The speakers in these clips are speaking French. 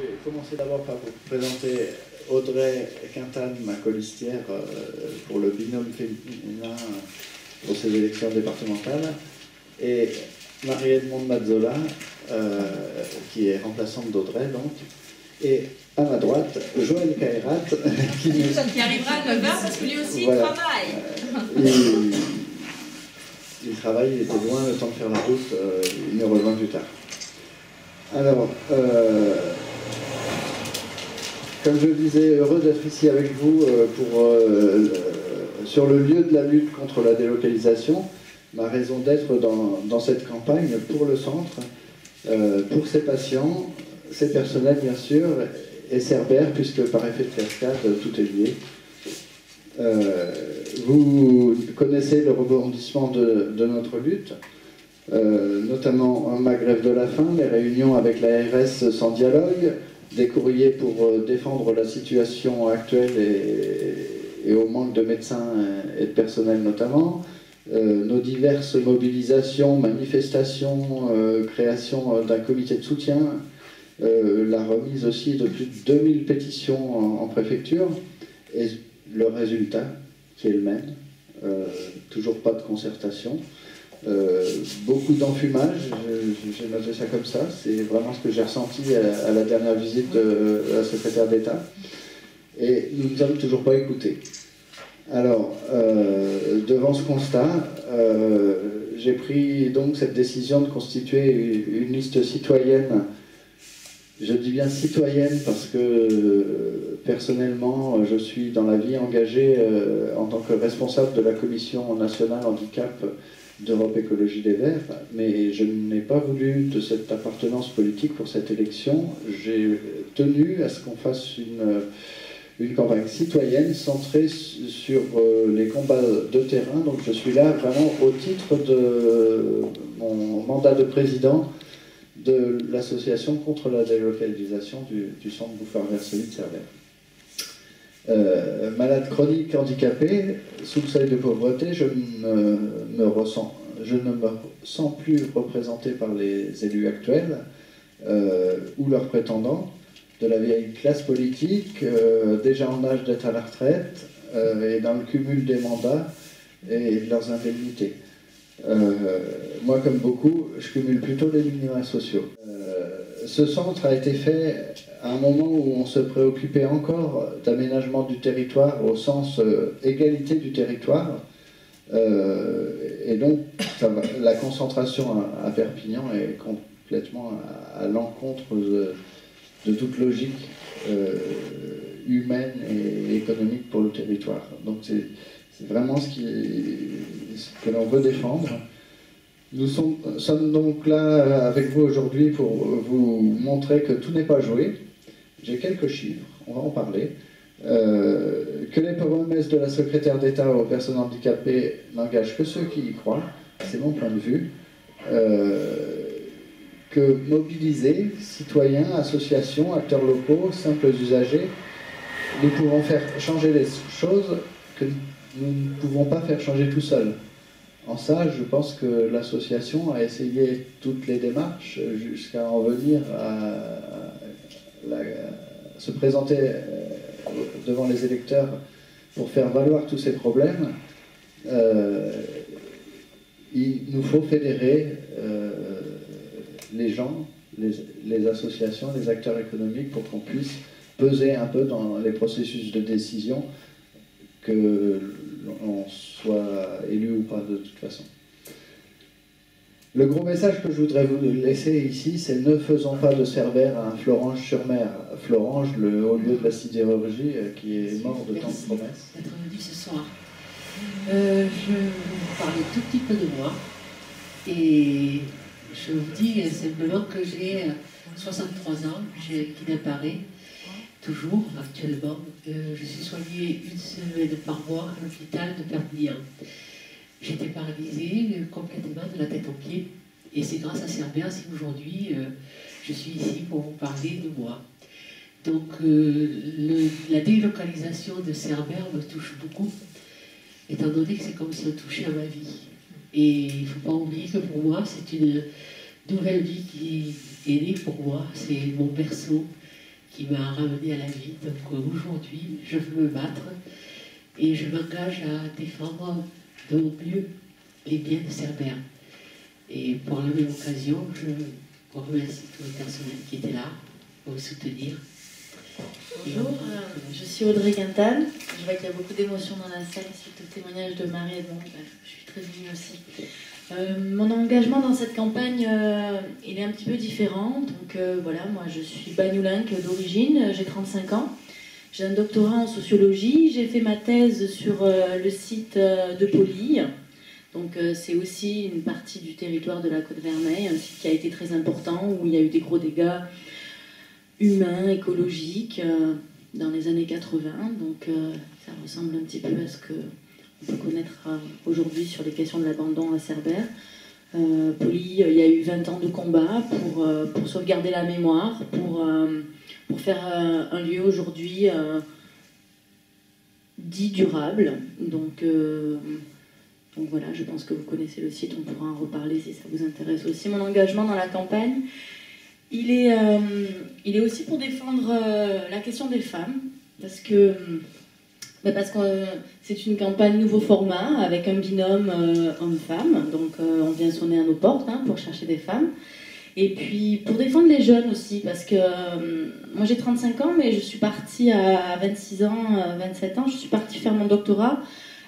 Je vais commencer d'abord par vous présenter Audrey Quintane, ma colistière pour le binôme féminin pour ces élections départementales, et Marie-Edmonde Mazzola, qui est remplaçante d'Audrey, donc, et à ma droite, Joël Caïrat, qui arrivera à 9h parce que lui aussi voilà, travaille. Il travaille, il était loin le temps de faire la route, il me rejoint plus tard. Alors, comme je le disais, heureux d'être ici avec vous sur le lieu de la lutte contre la délocalisation, ma raison d'être dans cette campagne pour le centre, pour ses patients, ses personnels bien sûr, et Cerbère, puisque par effet de cascade, tout est lié. Vous connaissez le rebondissement de notre lutte, notamment ma grève de la faim, les réunions avec l'ARS sans dialogue, des courriers pour défendre la situation actuelle et au manque de médecins et de personnel notamment, nos diverses mobilisations, manifestations, création d'un comité de soutien, la remise aussi de plus de 2000 pétitions en préfecture, et le résultat qui est le même, toujours pas de concertation. Beaucoup d'enfumage, j'ai noté ça comme ça, c'est vraiment ce que j'ai ressenti à la dernière visite de la secrétaire d'État, et nous ne sommes toujours pas écoutés. Alors, devant ce constat, j'ai pris donc cette décision de constituer une liste citoyenne. Je dis bien citoyenne parce que personnellement, je suis dans la vie engagée en tant que responsable de la Commission nationale handicap d'Europe Écologie des Verts, mais je n'ai pas voulu de cette appartenance politique pour cette élection. J'ai tenu à ce qu'on fasse une campagne citoyenne centrée sur les combats de terrain. Donc je suis là vraiment au titre de mon mandat de président de l'association contre la délocalisation du centre Bouffard-Versely de Cerbère. Malade chronique handicapé, sous le seuil de pauvreté, je ne me sens plus représenté par les élus actuels ou leurs prétendants de la vieille classe politique, déjà en âge d'être à la retraite, et dans le cumul des mandats et de leurs indemnités. Moi, comme beaucoup, je cumule plutôt les minima sociaux. Ce centre a été fait à un moment où on se préoccupait encore d'aménagement du territoire au sens égalité du territoire. Et donc, la concentration à Perpignan est complètement à l'encontre de toute logique humaine et économique pour le territoire. Donc c'est vraiment ce que l'on veut défendre. Nous sommes donc là avec vous aujourd'hui pour vous montrer que tout n'est pas joué. J'ai quelques chiffres, on va en parler. Que les promesses de la secrétaire d'État aux personnes handicapées n'engagent que ceux qui y croient, c'est mon point de vue. Que mobilisés, citoyens, associations, acteurs locaux, simples usagers, nous pouvons faire changer les choses que nous ne pouvons pas faire changer tout seuls. En ça, je pense que l'association a essayé toutes les démarches jusqu'à en venir à se présenter devant les électeurs pour faire valoir tous ces problèmes. Il nous faut fédérer les gens, les associations, les acteurs économiques pour qu'on puisse peser un peu dans les processus de décision, que l'on soit élu ou pas de toute façon. Le gros message que je voudrais vous laisser ici, c'est ne faisons pas de Cerbère un Florange-sur-Mer. Florange, le haut lieu de la sidérurgie, qui est mort de tant de promesses. D'être venu ce soir. Je vais vous parler tout petit peu de moi. Et je vous dis simplement que j'ai 63 ans, qui n'apparaît toujours actuellement. Je suis soignée une semaine par mois à l'hôpital de Perpignan. J'étais paralysée complètement de la tête aux pieds. Et c'est grâce à Cerbère si aujourd'hui je suis ici pour vous parler de moi. Donc la délocalisation de Cerbère me touche beaucoup, étant donné que c'est comme si on touchait à ma vie. Et il ne faut pas oublier que pour moi, c'est une nouvelle vie qui est née pour moi. C'est mon berceau, qui m'a ramené à la vie. Donc aujourd'hui, je veux me battre et je m'engage à défendre de mon mieux les biens de Cerbère. Et pour la même occasion, je remercie tout le personnel qui était là pour me soutenir. Bonjour, je suis Audrey Quintal. Je vois qu'il y a beaucoup d'émotions dans la salle suite au témoignage de Marie Edmond. Je suis très émue aussi. Mon engagement dans cette campagne, il est un petit peu différent. Donc voilà, moi je suis bagnoulinque d'origine, j'ai 35 ans. J'ai un doctorat en sociologie. J'ai fait ma thèse sur le site de Poly. Donc c'est aussi une partie du territoire de la Côte-Vermeille, un site qui a été très important, où il y a eu des gros dégâts humains, écologiques, dans les années 80. Donc ça ressemble un petit peu à ce qu'on peut connaître aujourd'hui sur les questions de l'abandon à Cerbère. Poly, il y a eu 20 ans de combat pour sauvegarder la mémoire, pour faire un lieu aujourd'hui dit durable. Donc voilà, je pense que vous connaissez le site, on pourra en reparler si ça vous intéresse aussi. Mon engagement dans la campagne, il est aussi pour défendre la question des femmes, parce que c'est une campagne nouveau format, avec un binôme homme-femme, donc on vient sonner à nos portes pour chercher des femmes. Et puis pour défendre les jeunes aussi, parce que moi j'ai 35 ans, mais je suis partie à 26 ans, 27 ans, je suis partie faire mon doctorat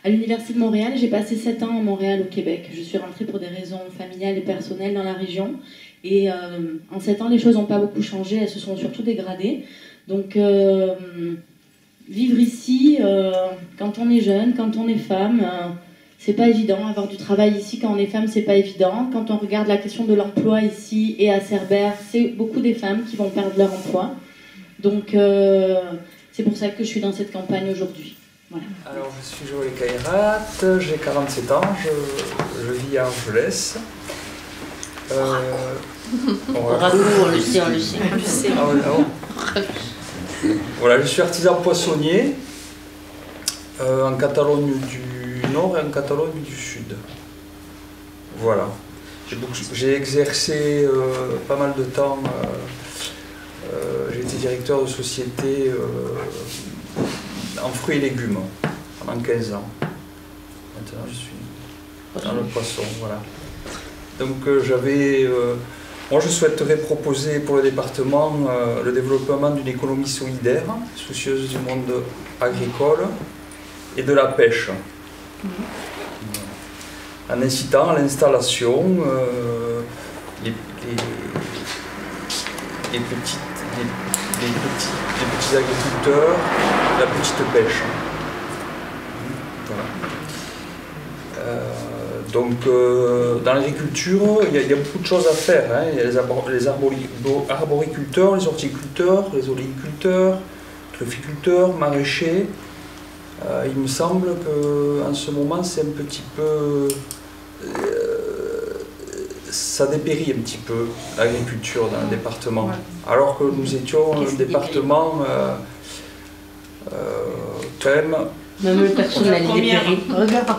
à l'Université de Montréal. J'ai passé 7 ans à Montréal, au Québec. Je suis rentrée pour des raisons familiales et personnelles dans la région. Et en 7 ans, les choses n'ont pas beaucoup changé, elles se sont surtout dégradées. Donc, vivre ici, quand on est jeune, quand on est femme, c'est pas évident. Avoir du travail ici quand on est femme, c'est pas évident. Quand on regarde la question de l'emploi ici et à Cerbère, c'est beaucoup des femmes qui vont perdre leur emploi. Donc, c'est pour ça que je suis dans cette campagne aujourd'hui. Voilà. Alors, je suis Joël Kairat, j'ai 47 ans, je vis à Angeles. On le sait. Ah ouais, voilà, je suis artisan poissonnier en Catalogne du Nord et en Catalogne du Sud. Voilà. J'ai exercé pas mal de temps, j'ai été directeur de société en fruits et légumes pendant 15 ans. Maintenant je suis dans le poisson, voilà. Donc moi je souhaiterais proposer pour le département le développement d'une économie solidaire, soucieuse du monde agricole et de la pêche. En incitant à l'installation les petits agriculteurs, la petite pêche. Voilà. Donc dans l'agriculture, il y a beaucoup de choses à faire. Il y a les arboriculteurs, les horticulteurs, les oléiculteurs, trufficulteurs, maraîchers. Il me semble qu'en ce moment, c'est un petit peu... ça dépérit un petit peu, l'agriculture dans le département. Alors que nous étions un département quand même... Même le personnel dépérit. Regarde.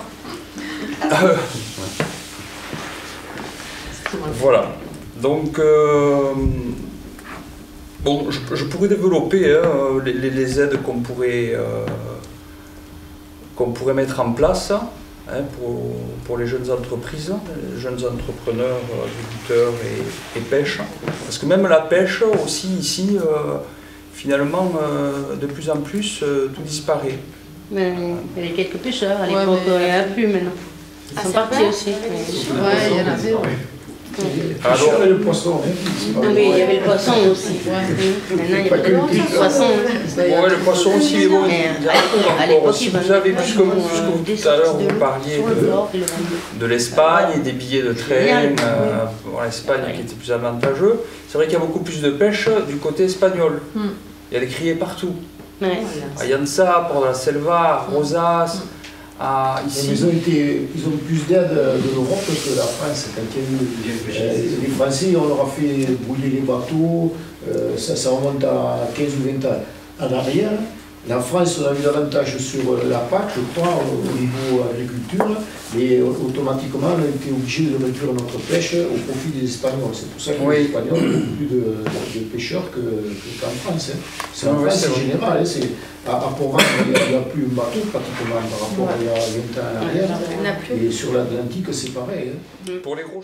Voilà. Donc, bon, je pourrais développer les aides qu'on pourrait mettre en place pour les jeunes entreprises, les jeunes entrepreneurs, agriculteurs et pêche. Parce que même la pêche aussi ici, finalement, de plus en plus, tout disparaît. Mais il y a quelques pêcheurs, à l'époque, il n'y en a plus maintenant. Ils sont partis aussi. Ouais, il y en avait. Alors, le poisson. Non, mais il y avait le poisson aussi. Maintenant, il n'y a pas que le poisson. Ouais, le poisson aussi, mais bon, à l'époque, si vous avez, puisque vous tout à l'heure vous parliez de l'Espagne et des billets de train pour l'Espagne qui était plus avantageux, c'est vrai qu'il y a beaucoup plus de pêche du côté espagnol. Il y a des criées partout. À Llança, Port de la Selva, à Rosas. Ici. Ils ont plus d'aide de l'Europe que la France. Quand il y a eu les Français, on leur a fait brûler les bateaux, ça remonte à 15 ou 20 ans en arrière. La France a eu davantage sur la PAC, je crois, au niveau agriculture, et automatiquement on a été obligé de réduire notre pêche au profit des Espagnols. C'est pour ça que les Espagnols ont beaucoup plus de pêcheurs qu'en France. Hein. C'est en France, c'est général. Hein. À Port-Vendre, il n'y a plus un bateau pratiquement par rapport à il y a 20 ans en arrière. Et sur l'Atlantique, c'est pareil. Hein. Pour les gros